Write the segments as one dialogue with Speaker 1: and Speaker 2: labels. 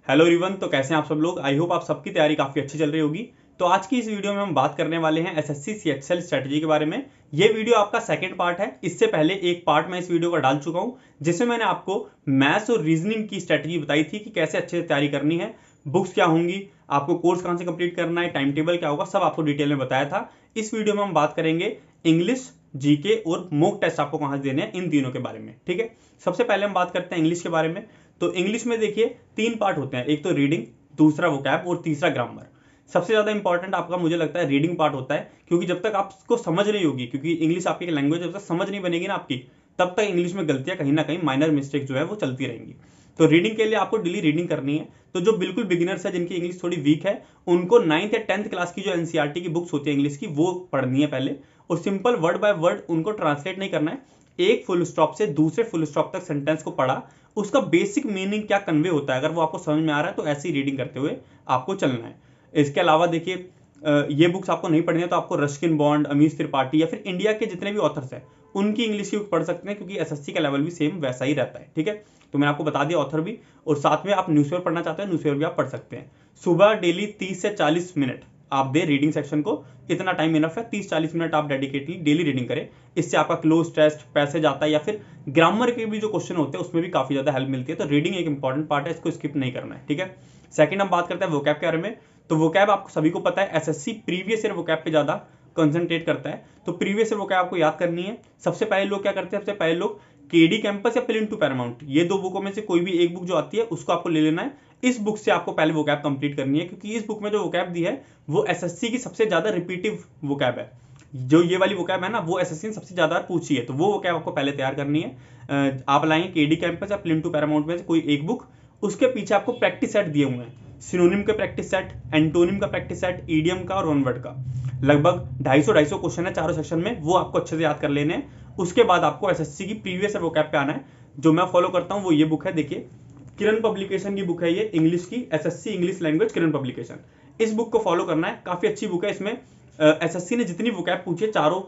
Speaker 1: Hello everyone, तो कैसे हैं आप सब लोग। आई होप आप सबकी तैयारी काफ़ी अच्छी चल रही होगी। तो आज की इस वीडियो में हम बात करने वाले हैं एसएससी सीएचएसएल स्ट्रेटजी के बारे में। ये वीडियो आपका सेकंड पार्ट है। इससे पहले एक पार्ट मैं इस वीडियो का डाल चुका हूँ जिसमें मैंने आपको मैथ्स और रीजनिंग की स्ट्रेटजी बताई थी कि कैसे अच्छे से तैयारी करनी है, बुक्स क्या होंगी, आपको कोर्स कहाँ से कंप्लीट करना है, टाइम टेबल क्या होगा, सब आपको डिटेल में बताया था। इस वीडियो में हम बात करेंगे इंग्लिश, जीके और मॉक टेस्ट आपको कहाँ से देने हैं, इन तीनों के बारे में। ठीक है, सबसे पहले हम बात करते हैं इंग्लिश के बारे में। तो इंग्लिश में देखिए तीन पार्ट होते हैं, एक तो रीडिंग, दूसरा वोकैब और तीसरा ग्रामर। सबसे ज्यादा इंपॉर्टेंट आपका मुझे लगता है रीडिंग पार्ट होता है, क्योंकि जब तक आपको समझ नहीं होगी, क्योंकि इंग्लिश आपकी लैंग्वेज जब तक समझ नहीं बनेगी ना आपकी, तब तक इंग्लिश में गलतियां कहीं ना कहीं माइनर मिस्टेक जो है वो चलती रहेंगी। तो रीडिंग के लिए आपको डेली रीडिंग करनी है। तो जो बिल्कुल बिगिनर्स है, जिनकी इंग्लिश थोड़ी वीक है, उनको 9th या 10th क्लास की जो एनसीईआरटी की बुक्स होती है इंग्लिश की, वो पढ़नी है पहले। और सिंपल वर्ड बाय वर्ड उनको ट्रांसलेट नहीं करना है। एक फुल स्टॉप से दूसरे फुल स्टॉप तक सेंटेंस को पढ़ा, उसका बेसिक मीनिंग क्या कन्वे होता है, अगर वो आपको समझ में आ रहा है तो ऐसी रीडिंग करते हुए आपको चलना है। इसके अलावा देखिए, ये बुक्स आपको नहीं पढ़नी है तो आपको रस्किन बॉन्ड, अमीश त्रिपाठी या फिर इंडिया के जितने भी ऑथर्स हैं उनकी इंग्लिश की बुक पढ़ सकते हैं, क्योंकि एसएससी का लेवल भी सेम वैसा ही रहता है। ठीक है, तो मैंने आपको बता दिया ऑथर भी, और साथ में आप न्यूज़पेपर पढ़ना चाहते हैं न्यूज़पेपर भी आप पढ़ सकते हैं। सुबह डेली 30 से 40 मिनट आप दे रीडिंग सेक्शन को, इतना टाइम इनफ है। 30-40 मिनट आप डेडिकेटली डेली रीडिंग करें। इससे आपका क्लोज टेस्ट, पैसेज आता है या फिर ग्रामर के भी जो क्वेश्चन होते हैं उसमें भी काफी ज्यादा हेल्प मिलती है। तो रीडिंग एक इंपॉर्टेंट पार्ट है, इसको स्किप नहीं करना है। ठीक है, सेकंड हम बात करते हैं वोकैब के बारे में। तो वोकैब आपको सभी को पता है, एसएससी प्रीवियस ईयर वोकैब पे ज्यादा कंसंट्रेट करता है। तो प्रीवियस ईयर वोकैब आपको याद करनी है। सबसे पहले लोग क्या करते हैं, सबसे पहले लोग केडी कैंपस या प्लेन टू पैरामाउंट, ये दो बुकों में से कोई भी एक बुक जो आती है उसको आपको ले लेना है। इस बुक से आपको पहले वोकैब कंप्लीट करनी है, क्योंकि इस बुक में जो वोकैब दी है वो एसएससी की सबसे ज्यादा रिपीटिव वोकैब है। जो ये वाली वोकैब है ना, वो एसएससी ने सबसे ज्यादा पूछी है, तो वो वोकैब आपको पहले तैयार करनी है। आप लाएंगे केडी कैंपस या प्लेन टू पैरामाउंट में से कोई एक बुक, उसके पीछे आपको प्रैक्टिस सेट दिए हुए हैं, सिनोनिम का प्रैक्टिस सेट, एंटोनिम का प्रैक्टिस सेट, ईडियम का और वन वर्ड का। लगभग 250 क्वेश्चन है चारों सेक्शन में, वो आपको अच्छे से याद कर लेने हैं। उसके बाद आपको एसएससी की प्रीवियस ईयर वोकैब पे आना है। जो मैं फॉलो करता हूँ वो ये बुक है, देखिए किरण पब्लिकेशन की बुक है ये, इंग्लिश की एसएससी इंग्लिश लैंग्वेज किरण पब्लिकेशन। इस बुक को फॉलो करना है, काफी अच्छी बुक है। इसमें एसएससी ने जितनी वोकैब पूछी है चारों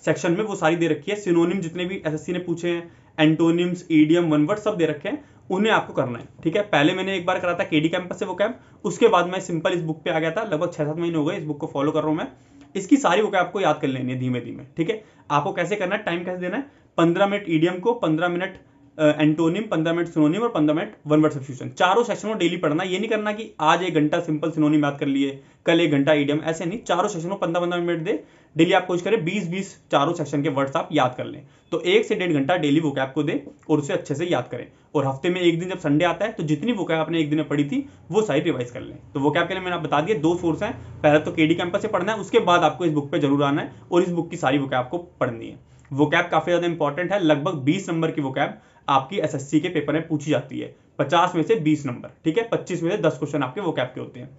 Speaker 1: सेक्शन में वो सारी दे रखी है। सिनोनिम जितने भी एसएससी ने पूछे हैं, एंटोनिम्स, ईडियम, वन वर्ड सब दे रखे हैं, उन्हें आपको करना है। ठीक है, पहले मैंने एक बार करा था केडी कैंपस से वोकैब, उसके बाद मैं सिंपल इस बुक पे आ गया था। लगभग 6-7 महीने हो गए इस बुक को फॉलो कर रहा हूं मैं। इसकी सारी वोकैब आपको याद कर लेनी है धीमे धीमे। ठीक है, आपको कैसे करना है, टाइम कैसे देना है, 15 मिनट ईडियम को, 15 मिनट एंटोनिम, 15 मिनट सिनोनिम और 15 मिनट वन वर्ड सब्स्टिट्यूशन। चारों सेक्शन को डेली पढ़ना। ये नहीं करना कि आज 1 घंटा सिंपल सिनोनिम याद कर लिए, कल 1 घंटा ईडियम, ऐसे नहीं। चारों सेक्शन को 15-15 मिनट दे डेली। आप कोशिश करें 20-20 चारों सेक्शन के वर्ड्स आप याद कर लें। तो 1 से 1.5 घंटा डेली वोकैब को दे और उसे अच्छे से याद करें। और हफ्ते में एक दिन जब संडे आता है तो जितनी वोकैब आपने एक दिन में पढ़ी थी वो सारी रिवाइज कर लें। तो वोकैब के लिए मैंने बता दिया 2 सोर्स हैं, पहले तो केडी कैंपस से पढ़ना है, उसके बाद आपको इस बुक पे जरूर आना है और इस बुक की सारी वोकैब आपको पढ़नी है। वोकैब काफी ज्यादा इंपॉर्टेंट है। लगभग 20 नंबर की वोकैब आपकी एसएससी के पेपर में पूछी जाती है। 50 में से 20 नंबर। ठीक है, 25 में से 10 क्वेश्चन आपके वोकैब के होते हैं।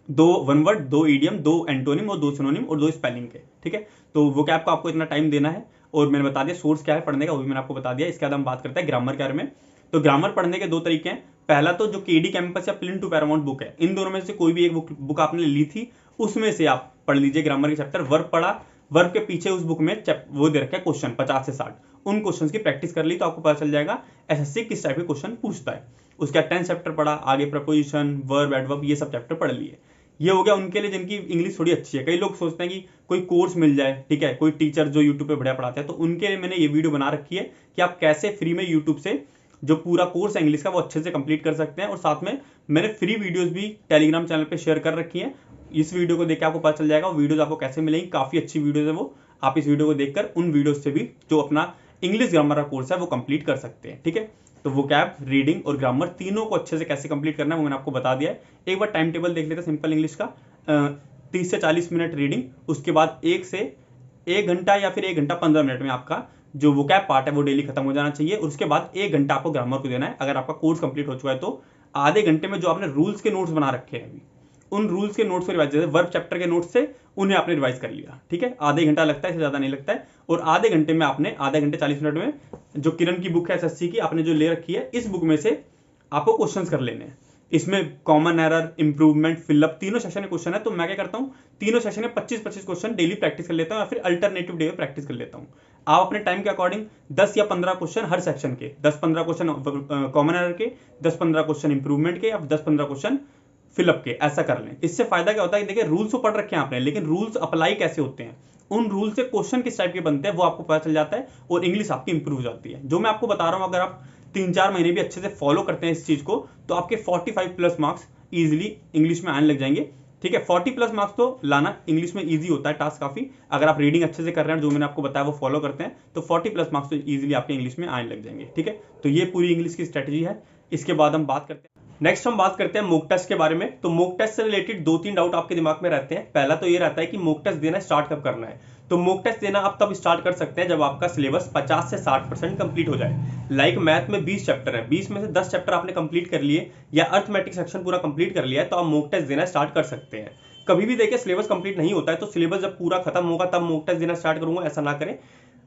Speaker 1: 2 वन वर्ड, 2 ईडियम, 2 एंटोनिम और 2 सिनोनिम और 2 स्पेलिंग के। ठीक है, तो वोकैब को आपको इतना टाइम देना है। और मैंने बता दिया सोर्स क्या है पढ़ने का, वो भी मैंने आपको बता दिया। इसके बाद हम बात करते हैं ग्रामर के बारे में। तो ग्रामर पढ़ने के 2 तरीके हैं। पहला तो जो केडी कैंपस या प्लेन टू पैरामाउंट बुक है, इन दोनों में से कोई भी एक बुक आपने ली थी, उसमें से आप पढ़ लीजिए ग्रामर के चैप्टर। वर्ब पढ़ा, वर्ब के पीछे उस बुक में वो दे रखा है क्वेश्चन 50 से 60, उन क्वेश्चंस की प्रैक्टिस कर ली तो आपको पता चल जाएगा एसएससी किस टाइप के क्वेश्चन पूछता है। उसका 10 चैप्टर पढ़ा, आगे प्रपोजिशन, वर्ब, एडवर्ब, ये सब चैप्टर पढ़ लिए। ये हो गया उनके लिए जिनकी इंग्लिश थोड़ी अच्छी है। कई लोग सोचते हैं कि कोई कोर्स मिल जाए, ठीक है, कोई टीचर जो यूट्यूब पे बढ़िया पढ़ाते हैं, तो उनके लिए मैंने ये वीडियो बना रखी है कि आप कैसे फ्री में यूट्यूब से जो पूरा कोर्स है इंग्लिश का वो अच्छे से कंप्लीट कर सकते हैं। और साथ में मैंने फ्री वीडियोस भी टेलीग्राम चैनल पे शेयर कर रखी हैं। इस वीडियो को देख के आपको पता चल जाएगा वो वीडियोस आपको कैसे मिलेंगी। काफी अच्छी वीडियोस है वो, आप इस वीडियो को देखकर उन वीडियोस से भी जो अपना इंग्लिश ग्रामर का कोर्स है वो कंप्लीट कर सकते हैं। ठीक है, तो वोकैब, रीडिंग और ग्रामर तीनों को अच्छे से कैसे कंप्लीट करना है वो मैंने आपको बता दिया है। एक बार टाइम टेबल देख लेते हैं सिंपल इंग्लिश का। 30 से 40 मिनट रीडिंग, उसके बाद 1 से 1 घंटा या फिर 1 घंटा 15 मिनट में आपका जो वोकैब पार्ट है वो डेली खत्म हो जाना चाहिए। और उसके बाद 1 घंटा आपको ग्रामर को देना है। अगर आपका कोर्स कंप्लीट हो चुका है तो आधे घंटे में जो आपने रूल्स के नोट्स बना रखे हैं अभी, उन रूल्स के नोट्स को रिवाइज, जैसे वर्ब चैप्टर के नोट्स से उन्हें आपने रिवाइज कर लिया। ठीक है, आधे घंटा लगता है, इससे ज्यादा नहीं लगता है। और आधे घंटे में आपने, आधे घंटे 40 मिनट में जो किरण की बुक है एसएससी की आपने जो ले रखी है, इस बुक में से आपको क्वेश्चंस कर लेने हैं। इसमें कॉमन एरर, इंप्रूवमेंट, फिलअप तीनों सेशन के क्वेश्चन है। तो मैं क्या करता हूँ, तीनों सेशन में 25-25 क्वेश्चन डेली प्रैक्टिस कर लेता हूँ या फिर अल्टरनेटिव डे में प्रैक्टिस कर लेता हूँ। आप अपने टाइम के अकॉर्डिंग 10 या 15 क्वेश्चन हर सेक्शन के, 10-15 क्वेश्चन कॉमन एरर के, 10-15 क्वेश्चन इंप्रूवमेंट के या 10-15 क्वेश्चन फिलअप के, ऐसा कर लें। इससे फायदा क्या होता है, देखिए रूल्स तो पढ़ रखे हैं आपने, लेकिन रूल्स अप्लाई कैसे होते हैं, उन रूल से क्वेश्चन किस टाइप के बनते हैं वो आपको पता चल जाता है और इंग्लिश आपकी इंप्रूव हो जाती है। जो मैं आपको बता रहा हूं, अगर आप 3-4 महीने भी अच्छे से फॉलो करते हैं इस चीज को, तो आपके 45+ मार्क्स इजीली इंग्लिश में आने लग जाएंगे। ठीक है, 40+ मार्क्स तो लाना इंग्लिश में इजी होता है टास्क काफी, अगर आप रीडिंग अच्छे से कर रहे हैं, जो मैंने आपको बताया वो फॉलो करते हैं, तो 40+ मार्क्स तो इजीली आपके इंग्लिश में आने लग जाएंगे। ठीक है, तो ये पूरी इंग्लिश की स्ट्रेटेजी है। इसके बाद हम बात करते हैं, नेक्स्ट हम बात करते हैं मॉक टेस्ट के बारे में। तो मॉक टेस्ट से रिलेटेड 2-3 डाउट आपके दिमाग में रहते हैं। पहला तो ये रहता है कि मॉक टेस्ट देना स्टार्ट कब करना है। तो मॉक टेस्ट देना आप तब स्टार्ट कर सकते हैं जब आपका सिलेबस 50 से 60% कंप्लीट हो जाए। लाइक मैथ में 20 चैप्टर है, 20 में से 10 चैप्टर आपने कंप्लीट कर लिए या अर्थमेटिक सेक्शन पूरा कंप्लीट कर लिया है, तो आप मॉक टेस्ट देना स्टार्ट कर सकते हैं। कभी भी देखिए सिलेबस कंप्लीट नहीं होता है, तो सिलेबस जब पूरा खत्म होगा तब मॉक टेस्ट देना स्टार्ट करूंगा, ऐसा ना करें।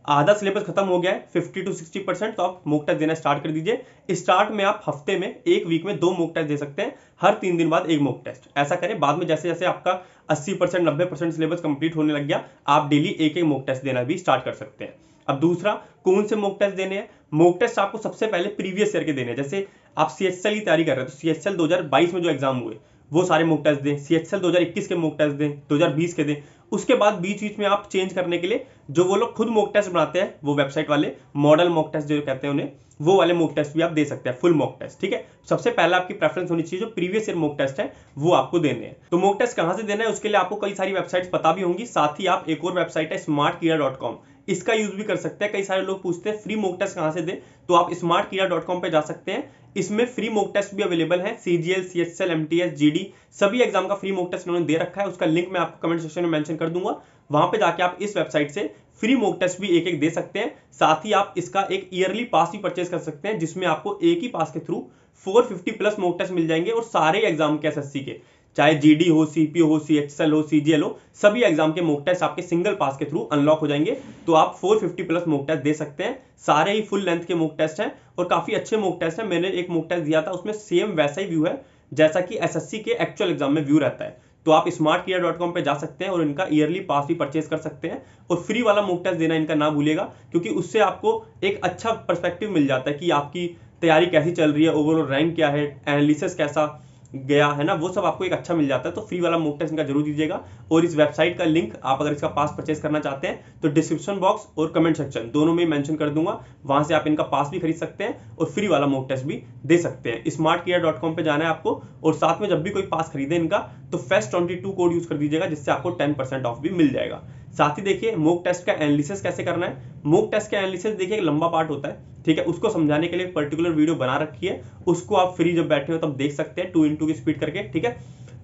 Speaker 1: आधा सिलेबस खत्म हो गया है 50 to 60%, तो आप मॉक टेस्ट देना स्टार्ट कर दीजिए। स्टार्ट में आप हफ्ते में, एक वीक में 2 मॉक टेस्ट दे सकते हैं, हर 3 दिन बाद एक मॉक टेस्ट, ऐसा करें। बाद में जैसे जैसे आपका 80% 90% सिलेबस कंप्लीट होने लग गया, आप डेली एक मॉक टेस्ट देना भी स्टार्ट कर सकते हैं। अब दूसरा, कौन से मॉक टेस्ट देने हैं? मॉक टेस्ट आपको सबसे पहले प्रीवियस ईयर के देने हैं। जैसे आप CHL की तैयारी कर रहे हैं, तो CHL 2022 में जो एग्जाम हुए वो सारे मॉक टेस्ट दें। CHL 2021 के मॉक टेस्ट दें, 2020 के दें। उसके बाद बीच बीच में आप चेंज करने के लिए, जो वो लोग खुद मॉक टेस्ट बनाते हैं, वो वेबसाइट वाले मॉडल मॉक टेस्ट जो कहते हैं उन्हें, वो वाले मॉक टेस्ट भी आप दे सकते हैं, फुल मॉक टेस्ट। ठीक है, सबसे पहले आपकी प्रेफरेंस होनी चाहिए जो प्रीवियस ईयर मॉक टेस्ट है वो आपको देने हैं। तो मॉक टेस्ट कहां से देना है, उसके लिए आपको कई सारी वेबसाइट्स पता भी होंगी। साथ ही आप एक और वेबसाइट है smartkiya.com, इसका यूज भी कर सकते हैं। कई सारे लोग पूछते हैं फ्री मॉक टेस्ट कहां से दे, तो आप smartkiya.com पे जा सकते हैं। इसमें फ्री मॉक टेस्ट भी अवेलेबल है, CGL, CHL, MTS, GD सभी एग्जाम का फ्री मॉक टेस्ट उन्होंने दे रखा है। उसका लिंक मैं आपको कमेंट सेक्शन में मेंशन कर दूंगा, वहां पे जाके आप इस वेबसाइट से फ्री मॉक टेस्ट भी एक दे सकते हैं। साथ ही आप इसका एक ईयरली पास भी परचेज कर सकते हैं, जिसमें आपको एक ही पास के थ्रू 450+ मॉक टेस्ट मिल जाएंगे और सारे एग्जाम के SSC के, चाहे GD हो, CPO हो, CHL हो, CGL हो, सभी एग्जाम के मॉक टेस्ट आपके सिंगल पास के थ्रू अनलॉक हो जाएंगे। तो आप 450+ मॉक टेस्ट दे सकते हैं। सारे ही फुल लेंथ के मॉक टेस्ट हैं और काफी अच्छे मॉक टेस्ट हैं। मैंने एक मॉक टेस्ट दिया था, उसमें सेम वैसा ही व्यू है जैसा कि SSC के एक्चुअल एग्जाम में व्यू रहता है। तो आप smartkiya.com पे जा सकते हैं और इनका ईयरली पास भी परचेज कर सकते हैं। और फ्री वाला मॉक टेस्ट देना इनका ना भूलिएगा, क्योंकि उससे आपको एक अच्छा पर्सपेक्टिव मिल जाता है कि आपकी तैयारी कैसी चल रही है, ओवरऑल रैंक क्या है, एनालिसिस कैसा गया है ना, वो सब आपको एक अच्छा मिल जाता है। तो फ्री वाला मॉक टेस्ट इनका जरूर दीजिएगा। और इस वेबसाइट का लिंक आप अगर इसका पास परचेज करना चाहते हैं तो डिस्क्रिप्शन बॉक्स और कमेंट सेक्शन दोनों में मेंशन कर दूंगा, वहां से आप इनका पास भी खरीद सकते हैं और फ्री वाला मॉक टेस्ट भी दे सकते हैं। smartkiya.com पे जाना है आपको, और साथ में जब भी कोई पास खरीदे इनका, तो FEST22 कोड यूज कर दीजिएगा, जिससे आपको 10% ऑफ भी मिल जाएगा। साथ ही देखिए मॉक टेस्ट का एनालिसिस कैसे करना है। मॉक टेस्ट का एनालिसिस देखिए एक लंबा पार्ट होता है, ठीक है, उसको समझाने के लिए पर्टिकुलर वीडियो बना रखी है, उसको आप फ्री जब बैठे हो तब देख सकते हैं 2x2 की स्पीड करके। ठीक है,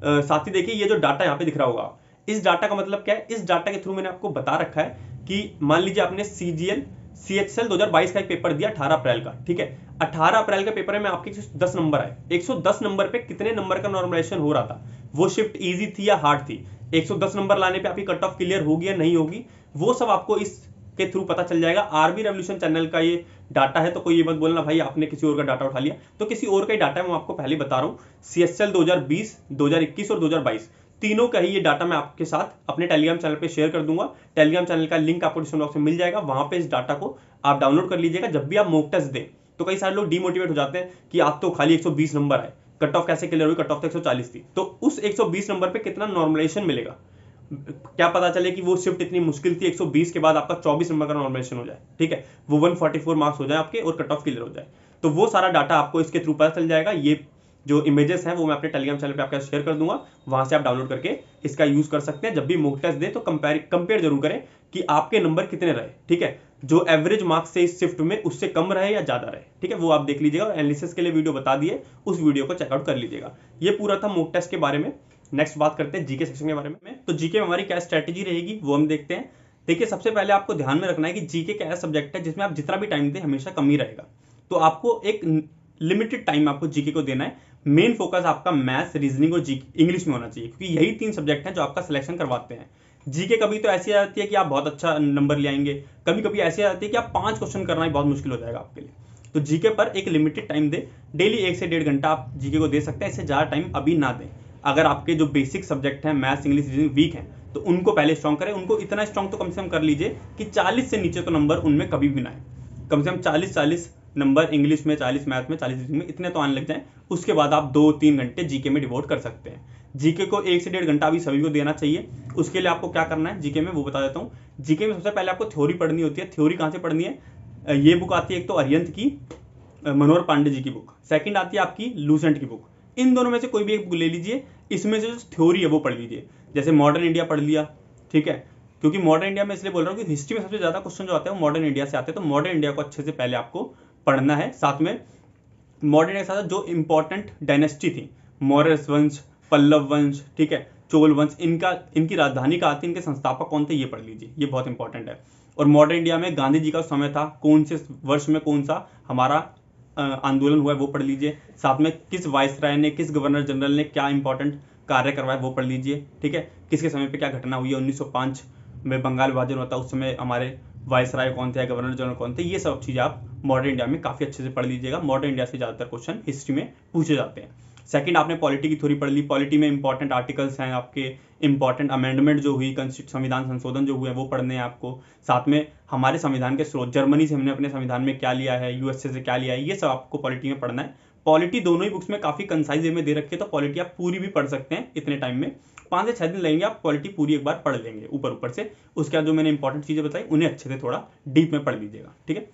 Speaker 1: साथ ही देखिए ये जो डाटा यहाँ पे दिख रहा होगा, इस डाटा का मतलब क्या है, इस डाटा के थ्रू मैंने आपको बता रखा है कि मान लीजिए आपने CGL CHL 2022 का एक पेपर दिया 18 अप्रैल का। ठीक है, 18 अप्रैल के पेपर में आपके 110 नंबर आए। 110 नंबर पे कितने नंबर का नॉर्मलाइजेशन हो रहा था, वो शिफ्ट इजी थी या हार्ड थी, 110 नंबर लाने पे आपकी कट ऑफ क्लियर होगी या नहीं होगी, वो सब आपको इस के थ्रू पता चल जाएगा। आरबी रेवोल्यूशन चैनल का ये डाटा है, तो कोई ये मत बोलना भाई आपने किसी और का डाटा उठा लिया, तो किसी और का ही डाटा है, मैं आपको पहले बता रहा हूँ। CHL 2020, 2021 और 2022 तीनों का ही ये डाटा मैं आपके साथ अपने टेलीग्राम चैनल पे शेयर कर दूंगा। टेलीग्राम चैनल का लिंक आपको डिस्क्रिप्शन बॉक्स में मिल जाएगा, वहां पे इस डाटा को आप डाउनलोड कर लीजिएगा। जब भी आप मॉक टेस्ट दें, तो कई सारे लोग डिमोटिवेट हो जाते हैं कि आज तो खाली 120 नंबर आए, कट ऑफ कैसे क्लियर हुई, कट ऑफ तो 140 थी, तो उस 120 नंबर पे कितना नॉर्मलाइजेशन मिलेगा, क्या पता चले कि वो शिफ्ट इतनी मुश्किल थी, 120 के बाद आपका 24 नंबर का नॉर्मलाइजेशन हो जाए। ठीक है, वो 144 मार्क्स हो जाए आपके और कट ऑफ क्लियर हो जाए, तो वो सारा डाटा आपको इसके थ्रू पता चल जाएगा। ये जो इमेजेस हैं वो मैं अपने टेलीग्राम चैनल पे आपके शेयर कर दूंगा, वहां से आप डाउनलोड करके इसका यूज कर सकते हैं। जब भी मॉक टेस्ट दें तो कंपेयर जरूर करें कि आपके नंबर कितने रहे। ठीक है, जो एवरेज मार्क्स से इस शिफ्ट में उससे कम रहे या ज्यादा रहे, ठीक है, वो आप देख लीजिएगा। और एनालिसिस के लिए वीडियो बता दिए, उस वीडियो को चेकआउट कर लीजिएगा। ये पूरा था मॉक टेस्ट के बारे में। नेक्स्ट बात करते हैं जीके सेक्शन के बारे में। तो जीके में हमारी क्या स्ट्रेटेजी रहेगी वो हम देखते हैं। देखिए सबसे पहले आपको ध्यान में रखना है कि जीके का ऐसा सब्जेक्ट है जिसमें आप जितना भी टाइम दें हमेशा कम ही रहेगा, तो आपको एक लिमिटेड टाइम आपको जीके को देना है। मेन फोकस आपका मैथ्स, रीजनिंग और जीके इंग्लिश में होना चाहिए, क्योंकि यही 3 सब्जेक्ट हैं जो आपका सिलेक्शन करवाते हैं। जीके कभी तो ऐसी आ जाती है कि आप बहुत अच्छा नंबर ले आएंगे, कभी कभी ऐसी आ जाती है कि आप 5 क्वेश्चन करना ही बहुत मुश्किल हो जाएगा आपके लिए। तो जीके पर एक लिमिटेड टाइम दे, डेली 1 से 1.5 घंटा आप जीके को दे सकते हैं, इससे ज़्यादा टाइम अभी ना दें। अगर आपके जो बेसिक सब्जेक्ट हैं मैथ्स इंग्लिश रीजनिंग वीक हैं तो उनको पहले स्ट्रॉन्ग करें, उनको इतना स्ट्रॉन्ग तो कम से कम कर लीजिए कि 40 से नीचे तो नंबर उनमें कभी भी ना आए, कम से कम 40 नंबर इंग्लिश में, 40 मैथ में, 40 रीजनिंग में, इतने तो आने लग जाएं। उसके बाद आप 2-3 घंटे जीके में डिवोट कर सकते हैं। जीके को 1 से 1.5 घंटा अभी सभी को देना चाहिए। उसके लिए आपको क्या करना है जीके में वो बता देता हूँ। जीके में सबसे पहले आपको थ्योरी पढ़नी होती है। थ्योरी कहाँ से पढ़नी है? ये बुक आती है एक तो अरिहंत की, मनोहर पांडे जी की बुक, सेकंड आती है आपकी लूसेंट की बुक। इन दोनों में से कोई भी एक बुक ले लीजिए, इसमें से जो थ्योरी है वो पढ़ लीजिए। जैसे मॉडर्न इंडिया पढ़ लिया, ठीक है, क्योंकि मॉडर्न इंडिया में इसलिए बोल रहा हूँ कि हिस्ट्री में सबसे ज्यादा क्वेश्चन जो आते हैं वो मॉडर्न इंडिया से आते हैं, तो मॉडर्न इंडिया को अच्छे से पहले आपको पढ़ना है। साथ में मॉडर्न इंडिया के साथ जो इंपॉर्टेंट डायनेस्टी थी, मौर्य वंश, पल्लव वंश, ठीक है, चोल वंश, इनकी राजधानी कहाँ थी, इनके संस्थापक कौन थे, ये पढ़ लीजिए, ये बहुत इंपॉर्टेंट है। और मॉडर्न इंडिया में गांधी जी का समय था, कौन से वर्ष में कौन सा हमारा आंदोलन हुआ है वो पढ़ लीजिए। साथ में किस वाइसराय ने, किस गवर्नर जनरल ने क्या इंपॉर्टेंट कार्य करवाया वो पढ़ लीजिए, ठीक है। किसके समय पे क्या घटना हुई है, 1905 में बंगाल विभाजन होता है, उस समय हमारे वाइसराय कौन थे, गवर्नर जनरल कौन थे, ये सब चीज़ आप मॉडर्न इंडिया में काफ़ी अच्छे से पढ़ लीजिएगा। मॉडर्न इंडिया से ज़्यादातर क्वेश्चन हिस्ट्री में पूछे जाते हैं। सेकंड, आपने पॉलिटी की थ्योरी पढ़ ली। पॉलिटी में इंपॉर्टेंट आर्टिकल्स हैं आपके, इंपॉर्टेंट अमेंडमेंट जो हुई, संविधान संशोधन जो हुए हैं वो पढ़ने हैं आपको। साथ में हमारे संविधान के स्रोत, जर्मनी से हमने अपने संविधान में क्या लिया है, यूएसए से क्या लिया है, ये सब आपको पॉलिटी में पढ़ना है। पॉलिटी दोनों ही बुक्स में काफ़ी कंसाइज वे में दे रखी है, तो पॉलिटी आप पूरी भी पढ़ सकते हैं इतने टाइम में। 5 से 6 दिन लगेंगे, आप पॉलिटी पूरी एक बार पढ़ लेंगे ऊपर से। उसके बाद जो मैंने इंपॉर्टेंट चीज़ें बताई उन्हें अच्छे से थोड़ा डीप में पढ़ लीजिएगा, ठीक है।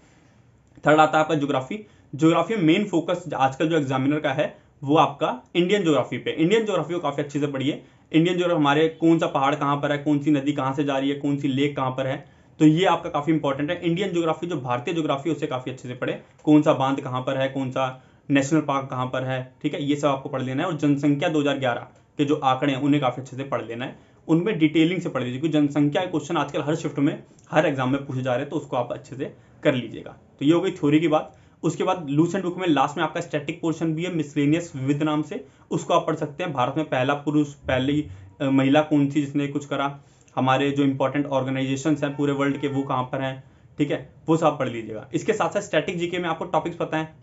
Speaker 1: थर्ड आता है आपका ज्योग्राफी। ज्योग्राफी में मेन फोकस आजकल जो एग्जामिनर का है वो आपका इंडियन ज्योग्राफी पे। इंडियन ज्योग्राफी को काफ़ी अच्छे से पढ़िए। इंडियन ज्योग्राफी हमारे कौन सा पहाड़ कहाँ पर है, कौन सी नदी कहाँ से जा रही है, कौन सी लेक कहाँ पर है, तो ये आपका काफ़ी इंपॉर्टेंट है। इंडियन ज्योग्राफी जो भारतीय ज्योग्राफी है उसे काफ़ी अच्छे से पढ़े, कौन सा बांध कहाँ पर है, कौन सा नेशनल पार्क कहाँ पर है, ठीक है, ये सब आपको पढ़ लेना है। और जनसंख्या 2011 के जो आंकड़े हैं उन्हें काफ़ी अच्छे से पढ़ लेना है, उनमें डिटेलिंग से पढ़ लीजिए, क्योंकि जनसंख्या के क्वेश्चन आजकल हर शिफ्ट में हर एग्जाम में पूछे जा रहे हैं, तो उसको आप अच्छे से कर लीजिएगा। तो ये हो गई थ्योरी की बात। उसके बाद लूसेंट बुक में लास्ट में आपका स्टैटिक पोर्शन भी है, मिसलेनियस विविध नाम से, उसको आप पढ़ सकते हैं। भारत में पहला पुरुष, पहली महिला कौन थी जिसने कुछ करा, हमारे जो इंपॉर्टेंट ऑर्गेनाइजेशन हैं पूरे वर्ल्ड के वो कहाँ पर हैं, ठीक है, वो सब पढ़ लीजिएगा। इसके साथ साथ स्टैटिक जीके में आपको टॉपिक्स पता है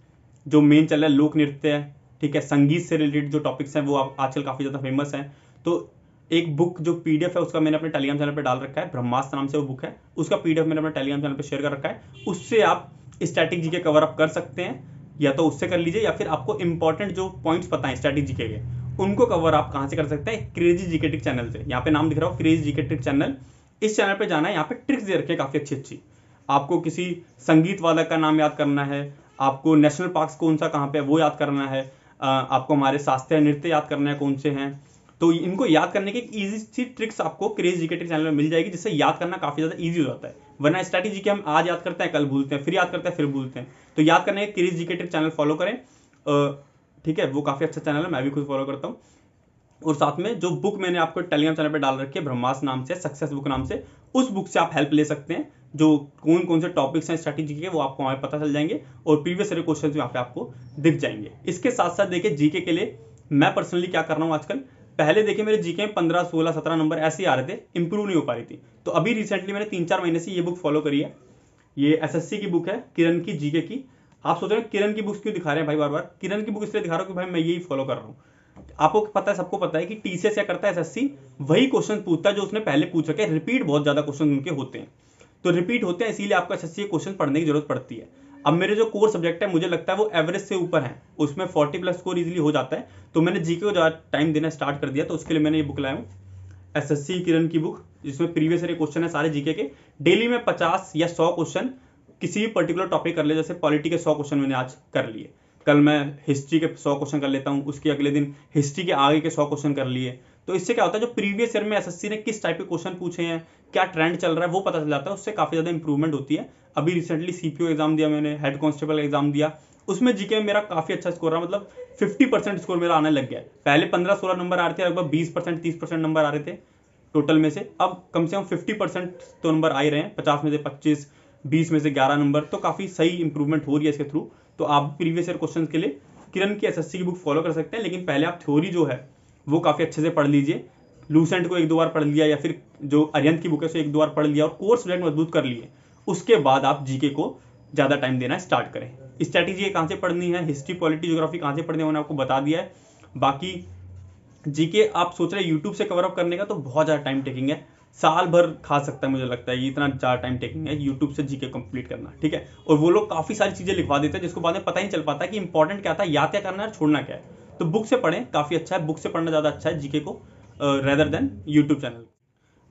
Speaker 1: जो मेन चल रहा है, लोक नृत्य है, ठीक है, संगीत से रिलेटेड जो टॉपिक्स हैं वो आजकल काफ़ी ज़्यादा फेमस हैं। तो एक बुक जो पीडीएफ है उसका मैंने अपने टेलीग्राम चैनल पर डाल रखा है, ब्रह्मास्त्र नाम से वो बुक है, उसका पीडीएफ मैंने अपने टेलीग्राम चैनल पर शेयर कर रखा है। उससे आप स्टैटिक जीके कवर अप कर सकते हैं, या तो उससे कर लीजिए, या फिर आपको इंपॉर्टेंट जो पॉइंट्स पता है स्टैटिक जीके के उनको कवर आप कहाँ से कर सकते हैं, क्रेजी जीके ट्रिक चैनल से। यहाँ पे नाम दिख रहा हो क्रेजी जीके ट्रिक चैनल, इस चैनल पे जाना है। यहाँ पे ट्रिक्स दे रखे हैं काफ़ी अच्छी अच्छी। आपको किसी संगीत वादक का नाम याद करना है, आपको नेशनल पार्क्स कौन सा कहाँ पे है वो याद करना है, आपको हमारे शास्त्रीय नृत्य याद करना है कौन से हैं, तो इनको याद करने की ईजी सी ट्रिक्स आपको क्रेज जीके ट्रिक चैनल में मिल जाएगी, जिससे याद करना काफ़ी ज़्यादा ईजी हो जाता है। वरना स्टैटिक जीके हम आज याद करते हैं, कल भूलते हैं, फिर याद करते हैं, फिर भूलते हैं। तो याद करने के craze GK trick channel follow करें, ठीक है, वो काफ़ी अच्छा चैनल है, मैं भी खुद फॉलो करता हूँ। और साथ में जो बुक मैंने आपको टेलीग्राम चैनल पे डाल रखी है ब्रह्मास्त्र नाम से, सक्सेस बुक नाम से, उस बुक से आप हेल्प ले सकते हैं। जो कौन कौन से टॉपिक्स हैं स्ट्रैटेजी के वो आपको वहाँ पे पता चल जाएंगे, और प्रीवियस ईयर क्वेश्चंस भी वहाँ पे आपको दिख जाएंगे। इसके साथ साथ देखिए जीके के लिए मैं पर्सनली क्या कर रहा हूँ आजकल, पहले देखिए मेरे जीके में 15, 16, 17 नंबर ऐसे ही आ रहे थे, इंप्रूव नहीं हो पा रही थी। तो अभी रिसेंटली मैंने 3-4 महीने से ये बुक फॉलो करी है। ये एसएससी की बुक है, किरण की जीके की। आप सोच रहे हैं किरण की बुक्स क्यों दिखा रहे हैं भाई बार बार? किरण की बुक इसलिए दिखा रहा हूँ कि भाई मैं यही फॉलो कर रहा हूँ। आपको पता है, सबको पता है कि टीसीएस क्या करता है, एसएससी वही क्वेश्चन पूछता है जो उसने पहले पूछ रखे। रिपीट बहुत ज्यादा क्वेश्चन उनके होते हैं, तो रिपीट होते हैं, इसीलिए आपको एसएससी के क्वेश्चन पढ़ने की जरूरत पड़ती है। अब मेरे जो कोर सब्जेक्ट है मुझे लगता है वो एवरेज से ऊपर है, उसमें 40+ स्कोर इजीली हो जाता है, तो मैंने जीके को ज़्यादा टाइम देना स्टार्ट कर दिया। तो उसके लिए मैंने ये बुक लाया हूँ, एसएससी किरण की बुक, जिसमें प्रीवियस ईयर क्वेश्चन है सारे जीके के। डेली में 50 या 100 क्वेश्चन किसी भी पर्टिकुलर टॉपिक कर ले, जैसे पॉलिटी के 100 क्वेश्चन मैंने आज कर लिए, कल मैं हिस्ट्री के 100 क्वेश्चन कर लेता हूँ, उसके अगले दिन हिस्ट्री के आगे के 100 क्वेश्चन कर लिए। तो इससे क्या होता है, जो प्रीवियस ईयर में एसएससी ने किस टाइप के क्वेश्चन पूछे हैं, क्या ट्रेंड चल रहा है, वो पता चल जाता है, उससे काफ़ी ज़्यादा इंप्रूवमेंट होती है। अभी रिसेंटली सीपीओ एग्जाम दिया मैंने, हेड कांस्टेबल एग्जाम दिया, उसमें जीके में मेरा काफ़ी अच्छा स्कोर रहा, मतलब 50% स्कोर मेरा आने लग गया है। पहले 15-16 नंबर आ रहे थे, लगभग 20%, 30% नंबर आ रहे थे टोटल में से, अब कम से कम 50% तो नंबर आ ही रहे हैं, 50 में से 25, 20 में से 11 नंबर, तो काफ़ी सही इंप्रूवमेंट हो रही है इसके थ्रू। तो आप प्रीवियस ईयर क्वेश्चन के लिए किरण की एसएससी की बुक फॉलो कर सकते हैं, लेकिन पहले आप थ्योरी जो है वो काफ़ी अच्छे से पढ़ लीजिए। लूसेंट को 1-2 बार पढ़ लिया, या फिर जो अरिहंत की बुक है उसे 1-2 बार पढ़ लिया, और कोर सब्जेक्ट मजबूत कर लिए, उसके बाद आप जीके को ज़्यादा टाइम देना स्टार्ट करें। स्ट्रैटेजी कहाँ से पढ़नी है, हिस्ट्री पॉलिटी ज्योग्राफी कहाँ से पढ़नी है मैंने आपको बता दिया है। बाकी जीके आप सोच रहे हैं यूट्यूब से कवर अप करने का तो बहुत ज़्यादा टाइम टेकिंग है, साल भर खा सकता है मुझे लगता है, ये इतना ज़्यादा टाइम टेकिंग है यूट्यूब से जीके कंप्लीट करना, ठीक है। और वो लोग काफ़ी सारी चीज़ें लिखवा देते हैं जिसको बाद में पता ही चल पाता है कि इंपॉर्टेंट क्या था, याद क्या करना है, छोड़ना क्या है। तो बुक से पढ़ें, काफ़ी अच्छा है, बुक से पढ़ना ज़्यादा अच्छा है जीके को rather than YouTube channel.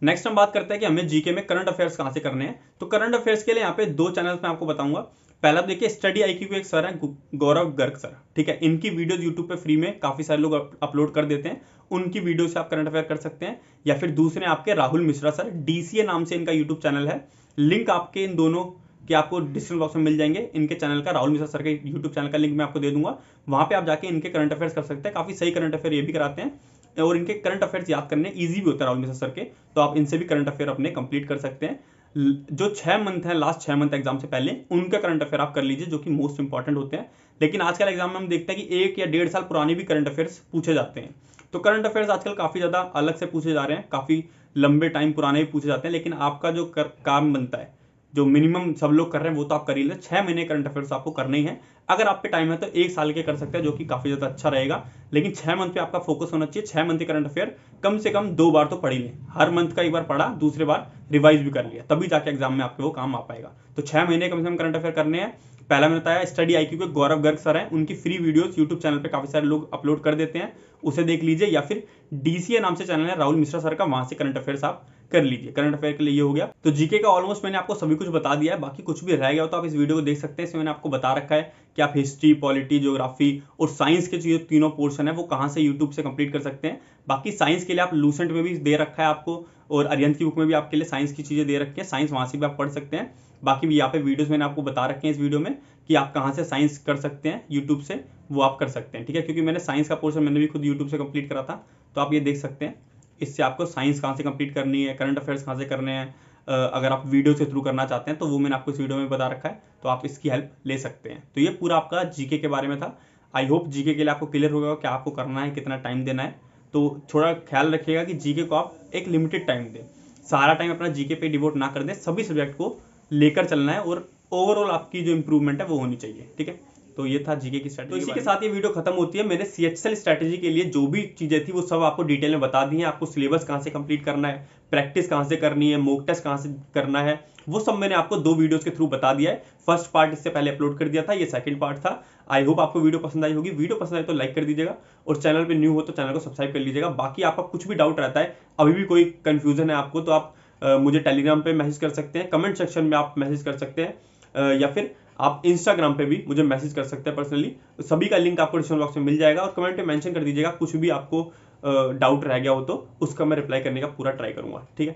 Speaker 1: Next हम बात करते हैं कि हमें जीके में करंट अफेयर्स कहाँ से करने हैं। तो करंट अफेयर्स के लिए यहाँ पे 2 चैनल्स मैं आपको बताऊंगा। पहला देखिए स्टडी आईक्यू के एक सर हैं गौरव गर्ग सर, ठीक है। इनकी वीडियोस यूट्यूब पे फ्री में काफी सारे लोग अपलोड कर देते हैं, उनकी वीडियो से आप करंट अफेयर कर सकते हैं। या फिर दूसरे आपके राहुल मिश्रा सर, डीसीए नाम से इनका यूट्यूब चैनल है, लिंक आपके इन दोनों कि आपको डिस्क्रिप्शन बॉक्स में मिल जाएंगे। इनके चैनल का, राहुल मिश्रा सर के यूट्यूब चैनल का लिंक मैं आपको दे दूंगा, वहां पे आप जाके इनके करंट अफेयर्स कर सकते हैं। काफी सही करंट अफेयर ये भी कराते हैं और इनके करंट अफेयर्स याद करने ईजी भी होता है राहुल मिश्रा सर के, तो आप इनसे भी करंट अफेयर अपने कंप्लीट कर सकते हैं। जो 6 मंथ है, लास्ट 6 मंथ एग्जाम से पहले उनका करंट अफेयर आप कर लीजिए, जो कि मोस्ट इंपॉर्टेंट होते हैं। लेकिन आजकल एग्जाम में हम देखते हैं कि 1 या 1.5 साल पुराने भी करंट अफेयर्स पूछे जाते हैं। तो करंट अफेयर्स आजकल काफी ज्यादा अलग से पूछे जा रहे हैं, काफी लंबे टाइम पुराने भी पूछे जाते हैं। लेकिन आपका जो काम बनता है, जो मिनिमम सब लोग कर रहे हैं वो तो आप कर ही ले, 6 महीने करंट अफेयर्स आपको करने ही है। अगर आप पे टाइम है तो 1 साल के कर सकते हैं, जो कि काफी ज्यादा अच्छा रहेगा। लेकिन 6 मंथ पे आपका फोकस होना चाहिए। 6 मंथ के करंट अफेयर कम से कम 2 बार तो पढ़ ही लें, हर मंथ का एक बार पढ़ा, दूसरे बार रिवाइज भी कर लिया, तभी जाके एग्जाम में आपके वो काम आ पाएगा। तो 6 महीने कम से कम करंट अफेयर करने हैं। पहला मैंने बताया स्टडी आईक्यू के गौरव गर्ग सर हैं, उनकी फ्री वीडियोस यूट्यूब चैनल पे काफी सारे लोग अपलोड कर देते हैं, उसे देख लीजिए। या फिर डीसीए नाम से चैनल है राहुल मिश्रा सर का, वहां से करंट अफेयर्स आप कर लीजिए। करंट अफेयर के लिए ये हो गया। तो जीके का ऑलमोस्ट मैंने आपको सभी कुछ बता दिया है, बाकी कुछ भी रह गया हो तो आप इस वीडियो को देख सकते हैं। इसमें मैंने आपको बता रखा है कि आप हिस्ट्री, पॉलिटी, ज्योग्राफी और साइंस के जो तीनों पोर्शन है वो कहाँ से यूट्यूब से कंप्लीट कर सकते हैं। बाकी साइंस के लिए आप लूसेंट में भी दे रखा है आपको, और अरिहंत की बुक में भी आपके लिए साइंस की चीजें दे रखी है, साइंस वहां से भी आप पढ़ सकते हैं। बाकी भी यहाँ पे वीडियोस मैंने आपको बता रखे हैं इस वीडियो में कि आप कहाँ से साइंस कर सकते हैं यूट्यूब से, वो आप कर सकते हैं, ठीक है। क्योंकि मैंने साइंस का पोर्शन मैंने भी खुद यूट्यूब से कंप्लीट करा था, तो आप ये देख सकते हैं। इससे आपको साइंस कहाँ से कंप्लीट करनी है, करंट अफेयर्स कहाँ से करने हैं, अगर आप वीडियो से थ्रू करना चाहते हैं तो वो मैंने आपको इस वीडियो में बता रखा है, तो आप इसकी हेल्प ले सकते हैं। तो ये पूरा आपका जीके के बारे में था। आई होप जीके के लिए आपको क्लियर होगा क्या आपको करना है, कितना टाइम देना है। तो थोड़ा ख्याल रखिएगा कि जीके को आप एक लिमिटेड टाइम दें, सारा टाइम अपना जीके पे डिवोट ना कर दें, सभी सब्जेक्ट को लेकर चलना है और ओवरऑल आपकी जो इंप्रूवमेंट है वो होनी चाहिए, ठीक है। तो ये था जीके की स्ट्रैटेजी। तो इसी के साथ ये वीडियो खत्म होती है। मैंने सीएचएसएल स्ट्रैटेजी के लिए जो भी चीजें थी वो सब आपको डिटेल में बता दी है। आपको सिलेबस कहाँ से कंप्लीट करना है, प्रैक्टिस कहाँ से करनी है, मॉक टेस्ट कहाँ से करना है, वो सब मैंने आपको 2 वीडियोस के थ्रू बता दिया है। फर्स्ट पार्ट इससे पहले अपलोड कर दिया था, ये सेकंड पार्ट था। आई होप आपको वीडियो पसंद आई होगी। वीडियो पसंद आई तो लाइक कर दीजिएगा और चैनल पे न्यू हो तो चैनल को सब्सक्राइब कर लीजिएगा। बाकी आपका कुछ भी डाउट रहता है, अभी भी कोई कंफ्यूजन है आपको, तो आप मुझे टेलीग्राम पे मैसेज कर सकते हैं, कमेंट सेक्शन में आप मैसेज कर सकते हैं, या फिर आप इंस्टाग्राम पे भी मुझे मैसेज कर सकते हैं पर्सनली। सभी का लिंक आपको डिस्क्रिप्शन बॉक्स में मिल जाएगा और कमेंट में मेंशन कर दीजिएगा कुछ भी आपको डाउट रह गया हो तो उसका मैं रिप्लाई करने का पूरा ट्राई करूंगा, ठीक है।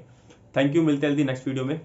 Speaker 1: थैंक यू, मिलते हैं जल्दी नेक्स्ट वीडियो में।